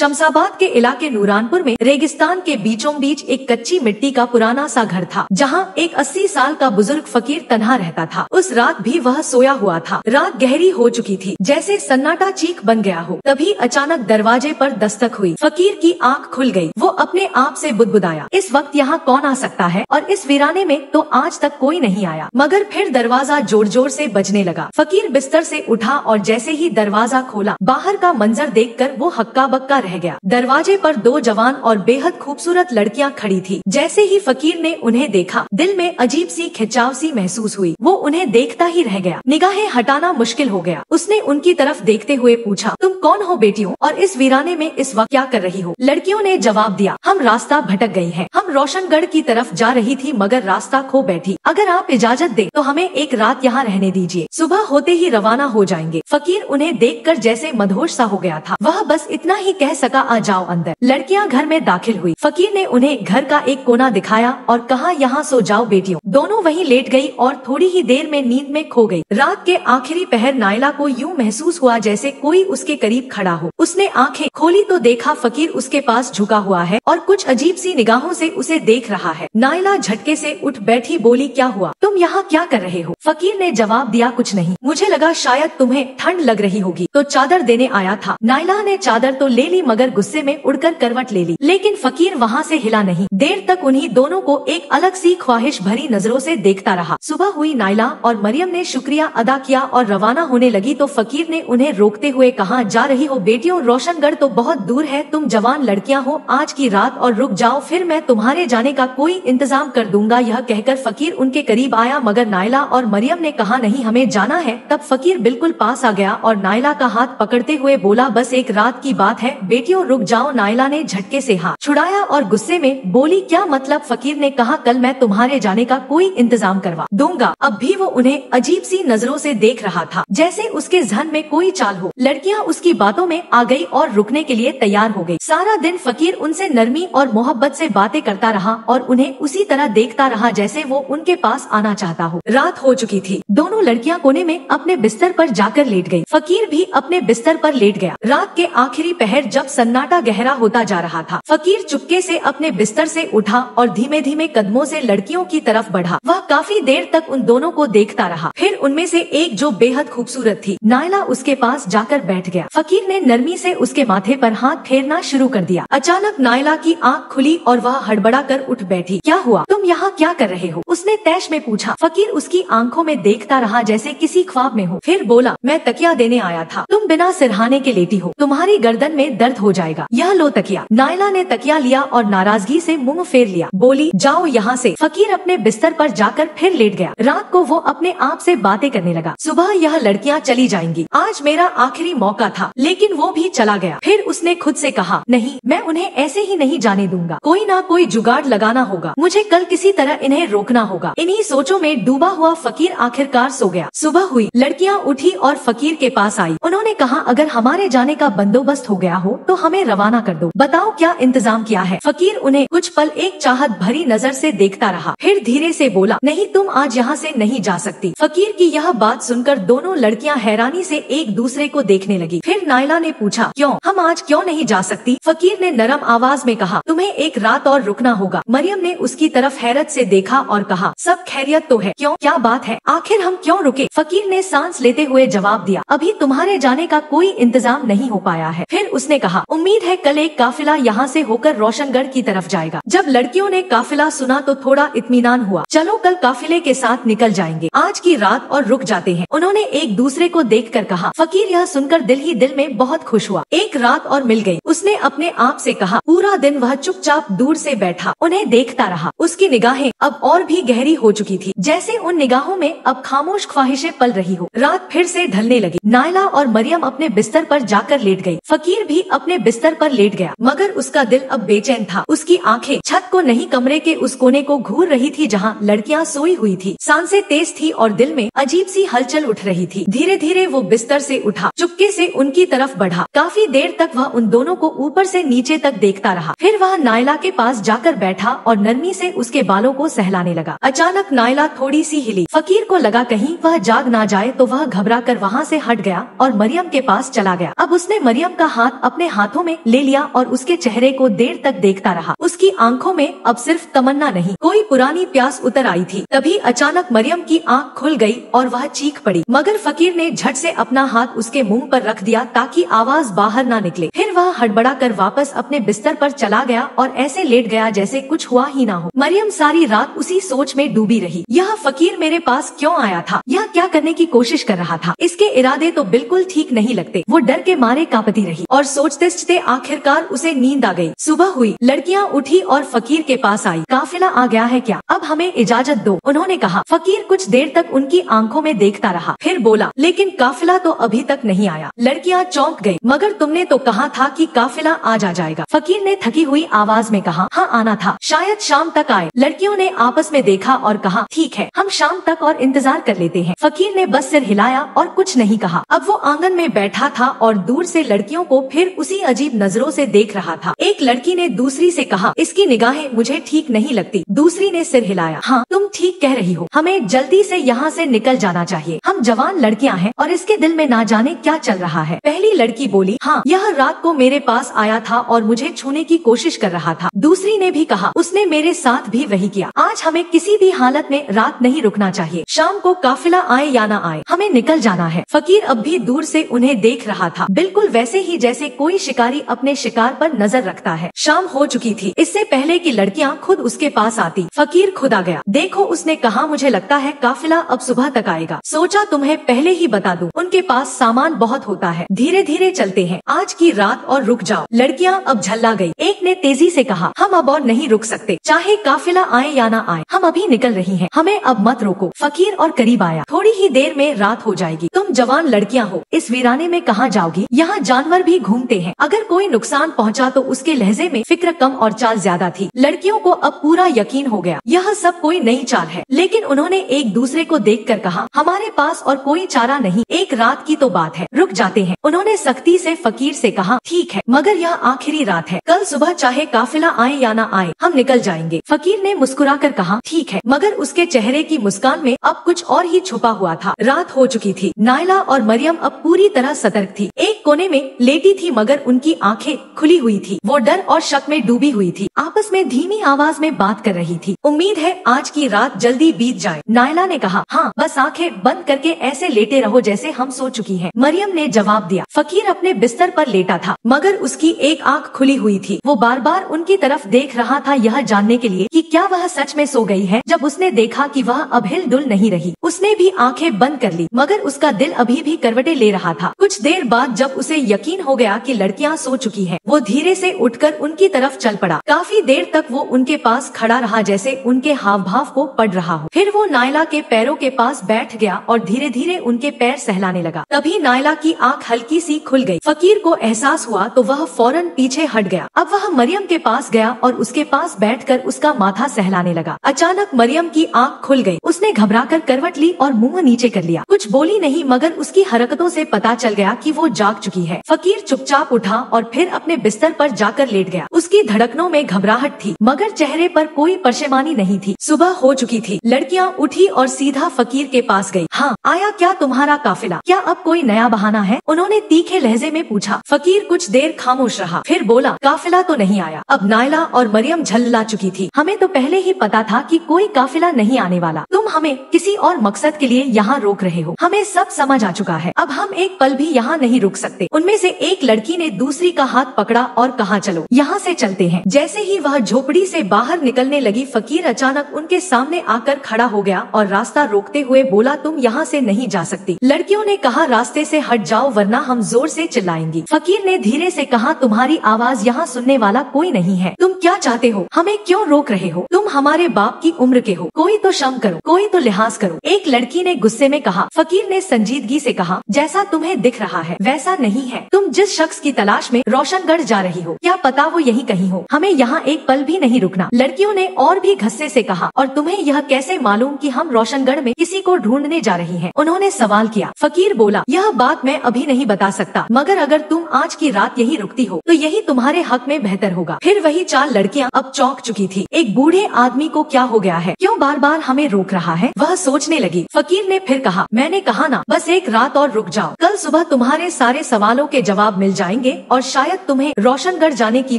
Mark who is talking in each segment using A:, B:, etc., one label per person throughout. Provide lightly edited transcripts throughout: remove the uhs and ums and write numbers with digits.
A: शमशाबाद के इलाके नूरानपुर में रेगिस्तान के बीचों बीच एक कच्ची मिट्टी का पुराना सा घर था, जहां एक 80 साल का बुजुर्ग फकीर तन्हा रहता था। उस रात भी वह सोया हुआ था। रात गहरी हो चुकी थी, जैसे सन्नाटा चीख बन गया हो। तभी अचानक दरवाजे पर दस्तक हुई। फकीर की आंख खुल गई। वो अपने आप से बुदबुदाया, इस वक्त यहाँ कौन आ सकता है, और इस वीराने में तो आज तक कोई नहीं आया। मगर फिर दरवाजा जोर जोर से बजने लगा। फकीर बिस्तर से उठा और जैसे ही दरवाजा खोला, बाहर का मंजर देखकर वो हक्का बक्का रह गया। दरवाजे पर 2 जवान और बेहद खूबसूरत लड़कियां खड़ी थी। जैसे ही फकीर ने उन्हें देखा, दिल में अजीब सी खिंचाव सी महसूस हुई। वो उन्हें देखता ही रह गया। निगाहें हटाना मुश्किल हो गया। उसने उनकी तरफ देखते हुए पूछा, तुम कौन हो बेटियों, और इस वीराने में इस वक्त क्या कर रही हो? लड़कियों ने जवाब दिया, हम रास्ता भटक गई हैं। हम रोशनगढ़ की तरफ जा रही थी, मगर रास्ता खो बैठी। अगर आप इजाजत दे तो हमें एक रात यहाँ रहने दीजिए। सुबह होते ही रवाना हो जाएंगे। फकीर उन्हें देखकर जैसे मदहोश सा हो गया था। वह बस इतना ही कह सका, आ जाओ अंदर। लड़कियां घर में दाखिल हुई। फकीर ने उन्हें घर का एक कोना दिखाया और कहा, यहाँ सो जाओ बेटियों। दोनों वहीं लेट गई और थोड़ी ही देर में नींद में खो गई। रात के आखिरी पहर नायला को यूं महसूस हुआ जैसे कोई उसके करीब खड़ा हो। उसने आंखें खोली तो देखा फकीर उसके पास झुका हुआ है और कुछ अजीब सी निगाहों से उसे देख रहा है। नायला झटके से उठ बैठी, बोली, क्या हुआ? तुम यहाँ क्या कर रहे हो? फकीर ने जवाब दिया, कुछ नहीं, मुझे लगा शायद तुम्हें ठंड लग रही होगी तो चादर देने आया था। नायला ने चादर तो ले ली, मगर गुस्से में उड़कर करवट ले ली, लेकिन फकीर वहाँ से हिला नहीं। देर तक उन्हीं दोनों को एक अलग सी ख्वाहिश भरी नजरों से देखता रहा। सुबह हुई। नायला और मरियम ने शुक्रिया अदा किया और रवाना होने लगी तो फकीर ने उन्हें रोकते हुए कहा, जा रही हो बेटियों? रोशनगढ़ तो बहुत दूर है, तुम जवान लड़कियां हो, आज की रात और रुक जाओ, फिर मैं तुम्हारे जाने का कोई इंतजाम कर दूंगा। यह कहकर फकीर उनके करीब आया, मगर नायला और मरियम ने कहा, नहीं, हमें जाना है। तब फकीर बिल्कुल पास आ गया और नायला का हाथ पकड़ते हुए बोला, बस एक रात की बात है बेटियों, रुक जाओ। नायला ने झटके से हाथ छुड़ाया और गुस्से में बोली, क्या मतलब? फकीर ने कहा, कल मैं तुम्हारे जाने का कोई इंतजाम करवा दूंगा। अब भी वो उन्हें अजीब सी नजरों से देख रहा था, जैसे उसके जहन में कोई चाल हो। लड़कियां उसकी बातों में आ गई और रुकने के लिए तैयार हो गई। सारा दिन फकीर उनसे नरमी और मोहब्बत से बातें करता रहा और उन्हें उसी तरह देखता रहा जैसे वो उनके पास आना चाहता हो। रात हो चुकी थी। दोनों लड़कियां कोने में अपने बिस्तर पर जाकर लेट गई। फकीर भी अपने बिस्तर पर लेट गया। रात के आखिरी पहर जब सन्नाटा गहरा होता जा रहा था, फकीर चुपके से अपने बिस्तर से उठा और धीमे धीमे कदमों से लड़कियों की तरफ बढ़ा। वह काफी देर तक उन दोनों को देखता रहा। फिर उनमें से एक, जो बेहद खूबसूरत थी, नायला, उसके पास जाकर बैठ गया। फकीर ने नरमी से उसके माथे पर हाथ फेरना शुरू कर दिया। अचानक नायला की आंख खुली और वह हड़बड़ा कर उठ बैठी। क्या हुआ? तुम यहाँ क्या कर रहे हो? उसने तैश में पूछा। फकीर उसकी आंखों में देखता रहा जैसे किसी ख्वाब में हो। फिर बोला, मैं तकिया देने आया था। तुम बिना सिरहाने के लेटी हो, तुम्हारी गर्दन में दर्द हो जाएगा, यह लो तकिया। नायला ने तकिया लिया और नाराजगी से मुंह फेर लिया, बोली, जाओ यहाँ से। फकीर अपने बिस्तर पर जाकर फिर लेट गया। रात को वो अपने आप से बातें करने लगा। सुबह यह लड़कियां चली जाएंगी, आज मेरा आखिरी मौका था, लेकिन वो भी चला गया। फिर उसने खुद से कहा, नहीं, मैं उन्हें ऐसे ही नहीं जाने दूंगा, कोई ना कोई जुगाड़ लगाना होगा, मुझे कल किसी तरह इन्हें रोकना होगा। इन्हीं सोचों में डूबा हुआ फकीर आखिरकार सो गया। सुबह हुई। लड़कियां उठी और फकीर के पास आई। उन्होंने कहा, अगर हमारे जाने का बंदोबस्त हो गया हो तो हमें रवाना कर दो, बताओ क्या इंतजाम किया है? फकीर उन्हें कुछ पल एक चाहत भरी नजर से देखता रहा, फिर धीरे से बोला, नहीं, तुम आज यहाँ से नहीं जा सकती। फकीर की यह बात सुनकर दोनों लड़कियां हैरानी से एक दूसरे को देखने लगी। फिर नायला ने पूछा, क्यों? हम आज क्यों नहीं जा सकती? फकीर ने नरम आवाज में कहा, तुम्हें एक रात और रुकना होगा। मरियम ने उसकी तरफ हैरत से देखा और कहा, सब खैरियत तो है? क्यों, क्या बात है? आखिर हम क्यों रुके? फकीर ने सांस लेते हुए जवाब दिया, अभी तुम्हारे जाने का कोई इंतजाम नहीं हो पाया है। फिर उसने कहा, उम्मीद है कल एक काफिला यहाँ से होकर रोशनगढ़ की तरफ जाएगा। जब लड़कियों ने काफिला सुना तो थोड़ा इत्मीनान हुआ। चलो कल काफिले के साथ निकल जाएंगे, आज की रात और रुक जाते हैं। उन्होंने एक दूसरे को देखकर कहा। फकीर यह सुनकर दिल ही दिल में बहुत खुश हुआ। एक रात और मिल गई। उसने अपने आप से कहा। पूरा दिन वह चुपचाप दूर से बैठा उन्हें देखता रहा। उसकी निगाहें अब और भी गहरी हो चुकी थी, जैसे उन निगाहों में अब खामोश ख्वाहिशें पल रही हो। रात फिर से ढलने लगी। नायला और मरियम अपने बिस्तर पर जाकर लेट गई। फकीर भी अपने बिस्तर पर लेट गया, मगर उसका दिल अब बेचैन था। उसकी आंखें छत को नहीं, कमरे के उस कोने को घूर रही थी जहाँ लड़कियां सोई हुई थी। सांसें तेज थी और दिल में अजीब सी हलचल उठ रही थी। धीरे धीरे वो बिस्तर से उठा, चुपके से उनकी तरफ बढ़ा। काफी देर तक वह उन दोनों को ऊपर से नीचे तक देखता रहा। फिर वह नायला के पास जाकर बैठा और नरमी से उसके बालों को सहलाने लगा। अचानक नायला थोड़ी सी हिली। फकीर को लगा कहीं वह जाग ना जाए, तो वह घबरा कर वहाँ से हट गया और मरियम के पास चला गया। अब उसने मरियम का हाथ अपने हाथों में ले लिया और उसके चेहरे को देर तक देखता रहा। उसकी आंखों में अब सिर्फ तमन्ना नहीं, कोई पुरानी प्यास उतर आई थी। तभी अचानक मरियम की आंख खुल गई और वह चीख पड़ी, मगर फकीर ने झट से अपना हाथ उसके मुंह पर रख दिया ताकि आवाज बाहर ना निकले। फिर वह हड़बड़ा कर वापस अपने बिस्तर पर चला गया और ऐसे लेट गया जैसे कुछ हुआ ही ना हो। मरियम सारी रात उसी सोच में डूबी रही। यह फकीर मेरे पास क्यों आया था? यह क्या करने की कोशिश कर रहा था? इसके इरादे तो बिल्कुल ठीक नहीं लगते। वो डर के मारे कांपती रही और सोचते सोचते आखिरकार उसे नींद आ गई। सुबह हुई, लड़कियां उठी और फकीर के पास आई। काफिला आ गया है क्या? अब हमें इजाजत दो, उन्होंने कहा। फकीर कुछ देर तक उनकी आंखों में देखता रहा, फिर बोला, लेकिन काफिला तो अभी तक नहीं आया। लड़कियां चौंक गई। मगर तुमने तो कहा था कि काफिला आज आ जाएगा। फकीर ने थकी हुई आवाज में कहा। हाँ, आना था, शायद शाम तक आए। लड़कियों ने आपस में देखा और कहा, ठीक है, हम शाम तक और इंतजार कर लेते हैं। फकीर ने बस सिर हिलाया और कुछ नहीं कहा। अब वो आंगन में बैठा था और दूर से लड़कियों को फिर उसी अजीब नजरों से देख रहा था। एक लड़की ने दूसरी से कहा, इसकी निगाहें मुझे ठीक नहीं लगती। दूसरी ने सिर हिलाया। हाँ, तुम ठीक कह रही हो, हमें जल्दी से यहाँ से निकल जाना चाहिए। हम जवान लड़कियाँ हैं और इसके दिल में ना जाने क्या चल रहा है। पहली लड़की बोली, हाँ, यह रात को मेरे पास आया था और मुझे छूने की कोशिश कर रहा था। दूसरी ने भी कहा, उसने मेरे साथ भी वही किया। आज हमें किसी भी हालत में रात नहीं रुकना चाहिए। शाम को काफिला आए या ना आए, हमें निकल जाना है। फकीर अब भी दूर से उन्हें देख रहा था, बिल्कुल वैसे ही जैसे कोई शिकारी अपने शिकार पर नजर रखता है। शाम हो चुकी थी, इससे पहले कि लड़कियां खुद उसके पास आती। फकीर खुद आ गया। देखो, उसने कहा, मुझे लगता है काफिला अब सुबह तक आएगा। सोचा तुम्हें पहले ही बता दूं, उनके पास सामान बहुत होता है। धीरे धीरे चलते हैं आज की रात और रुक जाओ। लड़कियां अब झल्ला गई। एक ने तेजी से कहा, हम अब और नहीं रुक सकते, चाहे काफिला आए या ना आए, हम अभी निकल रही हैं। हमें अब मत रोको। फकीर और करीब आया। थोड़ी ही देर में रात हो जाएगी। तुम जवान लड़कियां हो, इस वीराने में कहाँ जाओगी? यहाँ जानवर भी घूमते हैं। अगर कोई नुकसान पहुँचा तो उसके लहजे में फिक्र कम और चाल ज्यादा थी। लड़कियों को अब पूरा यकीन हो गया, यह सब कोई नई चाल है। लेकिन उन्होंने एक दूसरे को देखकर कहा, हमारे पास और कोई चारा नहीं, एक रात की तो बात है, रुक जाते हैं। उन्होंने सख्ती से फकीर से कहा, ठीक है, मगर यह आखिरी रात है। कल सुबह चाहे काफिला आए या ना आए, हम निकल जाएंगे। फकीर ने मुस्कुराकर कहा, ठीक है, मगर उसके चेहरे की मुस्कान में अब कुछ और ही छुपा हुआ था। रात हो चुकी थी। नायला और मरियम अब पूरी तरह सतर्क थी। एक कोने में लेटी थी, मगर उनकी आंखें खुली हुई थी। वो डर और शक में डूबी हुई थी। आपस में धीमी आवाज में बात कर रही थी। उम्मीद है आज की रात जल्दी बीत जाए। नायला ने कहा, हाँ, बस आंखें बंद करके ऐसे लेटे रहो जैसे हम सो चुकी हैं। मरियम ने जवाब दिया। फकीर अपने बिस्तर पर लेटा था, मगर उसकी एक आंख खुली हुई थी। वो बार बार उनकी तरफ देख रहा था, यह जानने के लिए कि क्या वह सच में सो गई है। जब उसने देखा कि वह अब हिल डुल नहीं रही, उसने भी आंखें बंद कर ली, मगर उसका दिल अभी भी करवटें ले रहा था। कुछ देर बाद जब उसे यकीन हो गया कि लड़कियां सो चुकी हैं, वो धीरे से उठकर उनकी तरफ चल पड़ा। काफी देर तक वो उनके पास खड़ा रहा, जैसे उनके हाव भाव को पढ़ रहा हो। फिर वो नायला के पैरों के पास बैठ गया और धीरे धीरे उनके पैर सहलाने लगा। तभी नायला की आंख हल्की सी खुल गई। फकीर को एहसास हुआ तो वह फौरन पीछे हट गया। अब वह मरियम के पास गया और उसके पास बैठकर उसका माथा सहलाने लगा। अचानक मरियम की आंख खुल गई। उसने घबराकर करवट ली और मुंह नीचे कर लिया। कुछ बोली नहीं, मगर उसकी हरकतों से पता चल गया कि वो जाग चुकी है। फकीर चुपचाप उठा और फिर अपने बिस्तर पर जाकर लेट गया। उसकी धड़कनों में घबराहट थी, मगर चेहरे पर कोई परेशानी नहीं थी। सुबह हो चुकी थी। लड़कियां उठी और सीधा फकीर के पास गई। हाँ, आया क्या तुम्हारा काफिला? क्या अब कोई नया बहाना है? उन्होंने तीखे लहजे में पूछा। फकीर कुछ देर खामोश रहा, फिर बोला, काफिला तो नहीं आया। अब नायला और मरियम झल्ला चुकी थी। हमें तो पहले ही पता था कि कोई काफिला नहीं आने वाला। तुम हमें किसी और मकसद के लिए यहाँ रोक रहे हो। हमें सब समझ आ चुका है। अब हम एक पल भी यहाँ नहीं रुक सकते। उनमें से एक लड़की ने दूसरी का हाथ पकड़ा और कहा, चलो यहाँ से चलते हैं। जैसे ही वह झोपड़ी से बाहर निकलने लगी, फकीर अचानक उनके सामने आकर खड़ा हो गया और रास्ता रोकते हुए बोला, तुम यहाँ से नहीं जा सकती। लड़कियों ने कहा, रास्ते से हट जाओ वरना हम जोर से चिल्लाएंगी। फकीर ने धीरे से कहा, तुम्हारी आवाज यहाँ सुनने वाला कोई नहीं है। तुम क्या चाहते हो? हमें क्यों रोक रहे हो? तुम हमारे बाप की उम्र के हो। कोई तो शर्म करो, कोई तो लिहाज करो। एक लड़की ने गुस्से में कहा। फकीर ने संजीदगी से कहा, जैसा तुम्हें दिख रहा है वैसा नहीं है। तुम जिस शख्स की तलाश में रोशनगढ़ जा रही हो, क्या पता वो यहीं कहीं हो। हमें यहाँ एक पल भी नहीं रुकना। लड़कियों ने और भी गुस्से से कहा, और तुम्हें यह कैसे मालूम कि हम रोशनगढ़ में किसी को ढूंढने जा रही हैं? उन्होंने सवाल किया। फकीर बोला, यह बात मैं अभी नहीं बता सकता, मगर अगर तुम आज की रात यहीं रुकती हो तो यही तुम्हारे हक में बेहतर होगा। फिर वही 4 लड़कियां अब चौंक चुकी थी। एक बूढ़े आदमी को क्या हो गया है, क्यों बार बार हमें रोक रहा है? वह सोचने लगी। फकीर ने फिर कहा, मैंने कहा ना, बस एक रात और रुक जाओ। कल सुबह तुम्हारे सारे सवालों के जवाब मिल जाएंगे और शायद तुम्हें रोशनगढ़ जाने की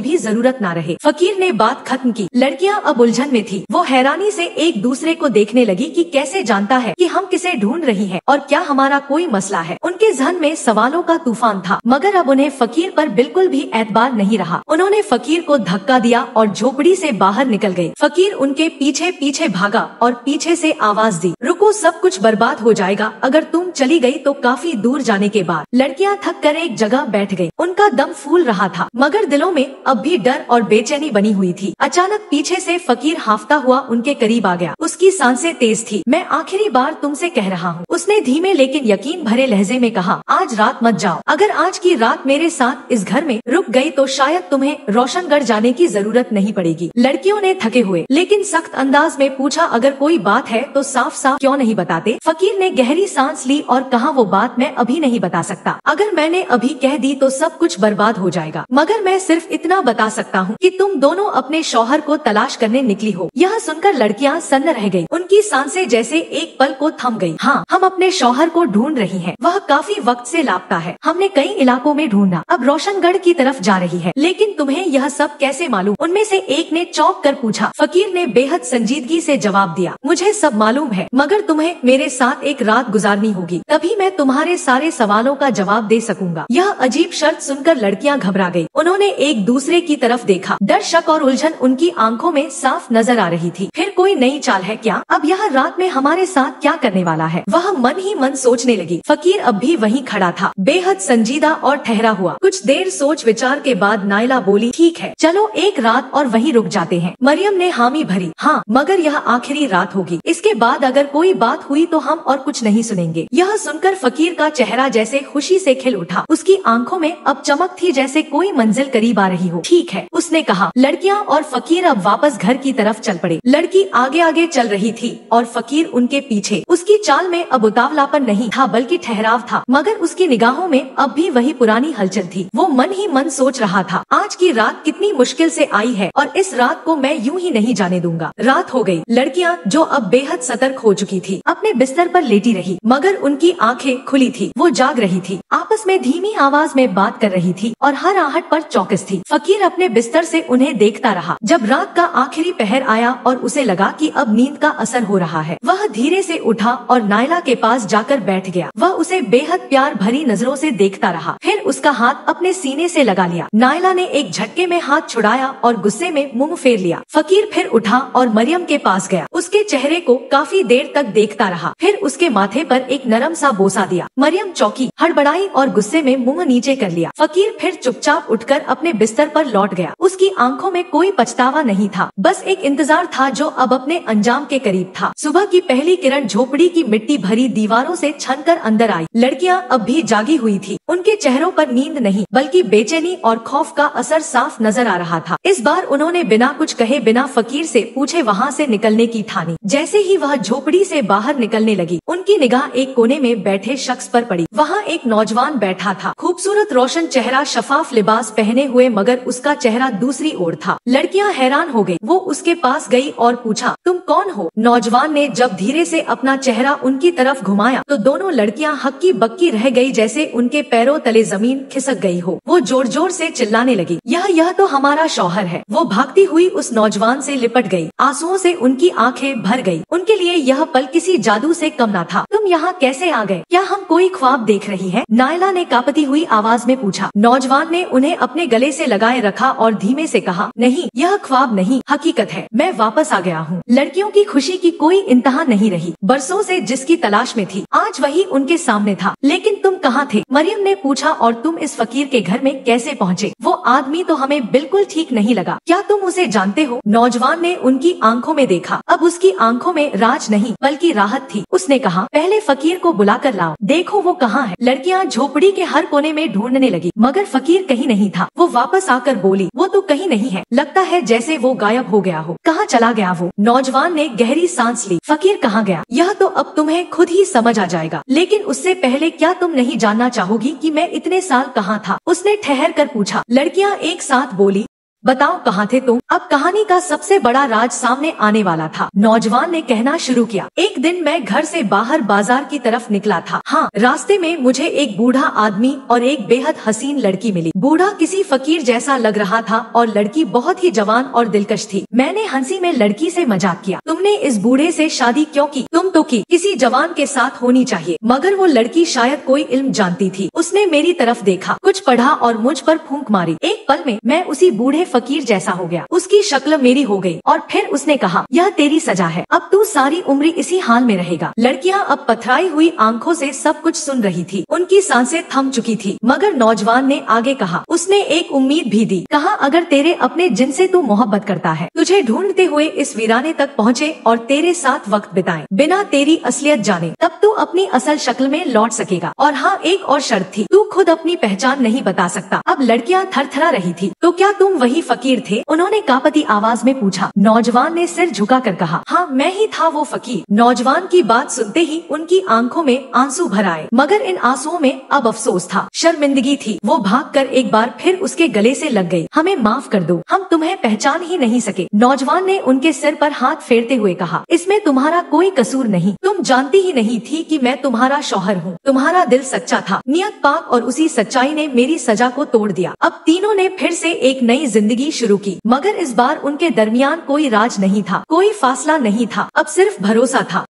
A: भी जरूरत ना रहे। फकीर ने बात खत्म की। लड़कियां अब उलझन में थी। वो हैरानी से एक दूसरे को देखने लगी कि कैसे जानता है कि हम किसे ढूंढ रही हैं और क्या हमारा कोई मसला है। उनके जहन में सवालों का तूफान था, मगर अब उन्हें फकीर पर बिल्कुल भी एतबार नहीं रहा। उन्होंने फकीर को धक्का दिया और झोपड़ी से बाहर निकल गए। फकीर उनके पीछे पीछे भागा और पीछे से आवाज दी, रुको, सब कुछ बर्बाद हो जाएगा अगर तुम चली गई तो। काफी दूर जाने के बाद लड़कियां थक कर एक जगह बैठ गयी। उनका दम फूल रहा था, मगर दिलों में अब भी डर और बेचैनी बनी हुई थी। अचानक पीछे से फकीर हाफता हुआ उनके करीब आ गया। उसकी सांसें तेज थी। मैं आखिरी बार तुमसे कह रहा हूँ, उसने धीमे लेकिन यकीन भरे लहजे में कहा, आज रात मत जाओ। अगर आज की रात मेरे साथ इस घर में रुक गई तो शायद तुम्हें रोशनगढ़ जाने की जरूरत नहीं पड़ेगी। लड़कियों ने थके हुए लेकिन सख्त अंदाज में पूछा, अगर कोई बात है तो साफ साफ क्यों नहीं बताते? फकीर ने गहरी सांस ली और कहा, वो बात मैं अभी नहीं बता सकता। अगर मैंने अभी कह दी तो सब कुछ बर्बाद हो जाएगा, मगर मैं सिर्फ इतना बता सकता हूँ कि तुम दोनों अपने शौहर को तलाश करने निकली हो। यह सुनकर लड़कियाँ सन्न रह गयी। उनकी सांसें जैसे एक पल को थम गयी। हाँ, हम अपने शौहर को ढूंढ रही हैं। वह काफी वक्त से लापता है। हमने कई इलाकों में ढूंढा, अब रोशनगढ़ की तरफ जा रही है। लेकिन तुम्हें यह सब कैसे मालूम? उनमें से एक ने चौंक कर पूछा। फकीर ने बेहद संजीदगी से जवाब दिया, मुझे सब मालूम है, मगर तुम्हें मेरे साथ एक रात गुजारनी होगी, तभी मैं तुम्हारे सारे सवालों का जवाब दे सकूंगा। यह अजीब शर्त सुनकर लड़कियां घबरा गयी। उन्होंने एक दूसरे की तरफ देखा। डर, शक और उलझन उनकी आंखों में साफ नजर आ रही थी। फिर कोई नई चाल है क्या? अब यह रात में हमारे साथ क्या करने वाला है? वह मन ही मन सोचने लगी। फकीर अब भी वहीं खड़ा था, बेहद संजीदा और ठहरा हुआ। कुछ देर सोच विचार के बाद नायला बोली, ठीक है, चलो एक रात और वहीं रुक जाते हैं। मरियम ने हामी भरी। हाँ, मगर यह आखिरी रात होगी। इसके बाद अगर कोई बात हुई तो हम और कुछ नहीं सुनेंगे। यह सुनकर फकीर का चेहरा जैसे खुशी से खिल उठा। उसकी आंखों में अब चमक थी, जैसे कोई मंजिल करीब आ रही हो। ठीक है, उसने कहा। लड़कियां और फकीर अब वापस घर की तरफ चल पड़े। लड़की आगे आगे चल रही थी और फकीर उनके पीछे। उसकी चाल में अब उतावलापन नहीं था बल्कि ठहराव था, मगर उसकी निगाहों में अब भी वही पुरानी हलचल थी। वो मन ही मन सोच रहा था, आज की रात कितनी मुश्किल से आई है और इस रात को मैं यूं ही नहीं जाने दूंगा। रात हो गई। लड़कियां, जो अब बेहद सतर्क हो चुकी थी, अपने बिस्तर पर लेटी रही, मगर उनकी आंखें खुली थी। वो जाग रही थी, आपस में धीमी आवाज में बात कर रही थी और हर आहट पर चौकस थी। फकीर अपने बिस्तर से उन्हें देखता रहा। जब रात का आखिरी पहर आया और उसे लगा कि अब नींद का असर हो रहा है, वह धीरे से उठा और नायला के पास जाकर बैठ गया। वह उसे बेहद प्यार भरी नजरों से देखता रहा, फिर उसका हाथ अपने सीने से लगा लिया। नायला ने एक झटके में हाथ छुड़ाया और गुस्से में मुंह फेर लिया। फकीर फिर उठा और मरियम के पास गया। उसके चेहरे को काफी देर तक देखता रहा, फिर उसके माथे पर एक नरम सा बोसा दिया। मरियम चौंकी, हड़बड़ाई और गुस्से में मुंह नीचे कर लिया। फकीर फिर चुपचाप उठकर अपने बिस्तर पर लौट गया। उसकी आंखों में कोई पछतावा नहीं था, बस एक इंतजार था जो अब अपने अंजाम के करीब था। सुबह की पहली किरण झोपड़ी की मिट्टी भरी दीवारों से छनकर अंदर आई। लड़कियां अब भी जागी हुई थी। उनके चेहरों पर नींद नहीं बल्कि बेचैनी और खौफ का असर साफ नजर आ रहा था। इस बार उन्होंने बिना कुछ कहे, बिना फकीर से पूछे वहाँ से निकलने की ठानी। जैसे ही वह झोपड़ी से बाहर निकलने लगी, उनकी निगाह एक कोने में बैठे शख्स पर पड़ी। वहाँ एक नौजवान बैठा था, खूबसूरत रोशन चेहरा, शफाफ लिबास पहने हुए, मगर उसका चेहरा दूसरी ओर था। लड़कियां हैरान हो गई। वो उसके पास गई और पूछा, तुम कौन हो? नौजवान ने जब धीरे से अपना चेहरा उनकी तरफ घुमाया तो दोनों लड़कियां हक्की बक्की रह गई, जैसे उनके पैरों तले जमीन खिसक गई हो। वो जोर जोर से चिल्लाने लगी, यह तो हमारा शौहर है। वो भागती हुई उस नौजवान से लिपट गई। आंसुओं से उनकी आंखें भर गई। उनके लिए यह पल किसी जादू से कम न था। तुम यहाँ कैसे आ गए? क्या हम कोई ख्वाब देख रही है? नायला ने कांपती हुई आवाज में पूछा। नौजवान ने उन्हें अपने गले से लगाए रखा और धीमे से कहा, नहीं, यह ख्वाब नहीं, हकीकत है। मैं वापस आ गया हूँ। लड़कियों की खुशी की कोई इंतहा नहीं रही। बरसों से जिसकी तलाश में थी, आज वही उनके सामने था। लेकिन तुम कहाँ थे? मरियम ने पूछा, और तुम इस फकीर के घर में कैसे पहुँचे? वो आदमी तो हमें बिल्कुल ठीक नहीं लगा। क्या तुम उसे जानते हो? नौजवान ने उनकी आंखों में देखा। अब उसकी आंखों में राज नहीं बल्कि राहत थी। उसने कहा, कहा, पहले फकीर को बुला कर लाओ, देखो वो कहाँ है। लड़कियाँ झोपड़ी के हर कोने में ढूंढने लगी, मगर फकीर कहीं नहीं था। वो वापस आकर बोली, वो तो कहीं नहीं है, लगता है जैसे वो गायब हो गया हो। कहाँ चला गया वो? नौजवान ने गहरी सांस ली। फकीर कहाँ गया, यह तो अब तुम्हें खुद ही समझ आ जाएगा, लेकिन उससे पहले क्या तुम नहीं जानना चाहोगी कि मैं इतने साल कहाँ था? उसने ठहर कर पूछा। लड़कियाँ एक साथ बोली, बताओ कहाँ थे तुम? अब कहानी का सबसे बड़ा राज सामने आने वाला था। नौजवान ने कहना शुरू किया, एक दिन मैं घर से बाहर बाजार की तरफ निकला था। हाँ, रास्ते में मुझे एक बूढ़ा आदमी और एक बेहद हसीन लड़की मिली। बूढ़ा किसी फकीर जैसा लग रहा था और लड़की बहुत ही जवान और दिलकश थी। मैंने हंसी में लड़की से मजाक किया, तुमने इस बूढ़े से शादी क्यों की? तुम तो की किसी जवान के साथ होनी चाहिए। मगर वो लड़की शायद कोई इल्म जानती थी। उसने मेरी तरफ देखा, कुछ पढ़ा और मुझ पर फूंक मारी। एक पल में मैं उसी बूढ़े फकीर जैसा हो गया। उसकी शक्ल मेरी हो गई और फिर उसने कहा, यह तेरी सजा है, अब तू सारी उम्र इसी हाल में रहेगा। लड़कियां अब पथराई हुई आंखों से सब कुछ सुन रही थी। उनकी सांसें थम चुकी थी। मगर नौजवान ने आगे कहा, उसने एक उम्मीद भी दी। कहा, अगर तेरे अपने जिनसे तू मोहब्बत करता है, तुझे ढूंढते हुए इस वीराने तक पहुँचे और तेरे साथ वक्त बिताए बिना तेरी असलियत जाने, तब तू अपनी असल शक्ल में लौट सकेगा। और हाँ, एक और शर्त थी, तू खुद अपनी पहचान नहीं बता सकता। अब लड़कियां थरथरा रही थी। तो क्या तुम वही फकीर थे? उन्होंने कांपती आवाज में पूछा। नौजवान ने सिर झुकाकर कहा, हाँ मैं ही था वो फकीर। नौजवान की बात सुनते ही उनकी आंखों में आंसू भर आए, मगर इन आंसुओं में अब अफसोस था, शर्मिंदगी थी। वो भागकर एक बार फिर उसके गले से लग गई। हमें माफ कर दो, हम तुम्हें पहचान ही नहीं सके। नौजवान ने उनके सिर पर हाथ फेरते हुए कहा, इसमें तुम्हारा कोई कसूर नहीं। तुम जानती ही नहीं थी कि मैं तुम्हारा शौहर हूँ। तुम्हारा दिल सच्चा था, नियत पाक, और उसी सच्चाई ने मेरी सजा को तोड़ दिया। अब तीनों ने फिर से एक नई जिंदगी शुरू की, मगर इस बार उनके दरमियान कोई राज नहीं था, कोई फासला नहीं था, अब सिर्फ भरोसा था।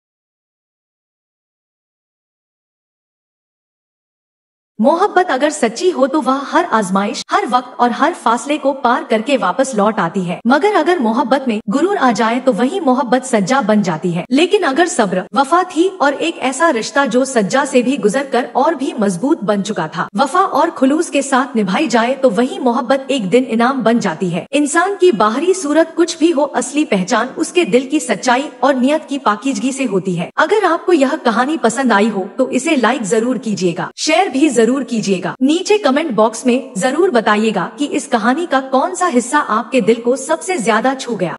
A: मोहब्बत अगर सच्ची हो तो वह हर आजमाइश, हर वक्त और हर फासले को पार करके वापस लौट आती है। मगर अगर मोहब्बत में गुरूर आ जाए तो वही मोहब्बत सज्जा बन जाती है। लेकिन अगर सब्र, वफा थी और एक ऐसा रिश्ता जो सज्जा से भी गुजरकर और भी मजबूत बन चुका था, वफा और खुलूस के साथ निभाई जाए तो वही मोहब्बत एक दिन इनाम बन जाती है। इंसान की बाहरी सूरत कुछ भी हो, असली पहचान उसके दिल की सच्चाई और नियत की पाकीज़गी से होती है। अगर आपको यह कहानी पसंद आई हो तो इसे लाइक जरूर कीजिएगा, शेयर भी जरूर कीजिएगा। नीचे कमेंट बॉक्स में जरूर बताइएगा कि इस कहानी का कौन सा हिस्सा आपके दिल को सबसे ज्यादा छू गया।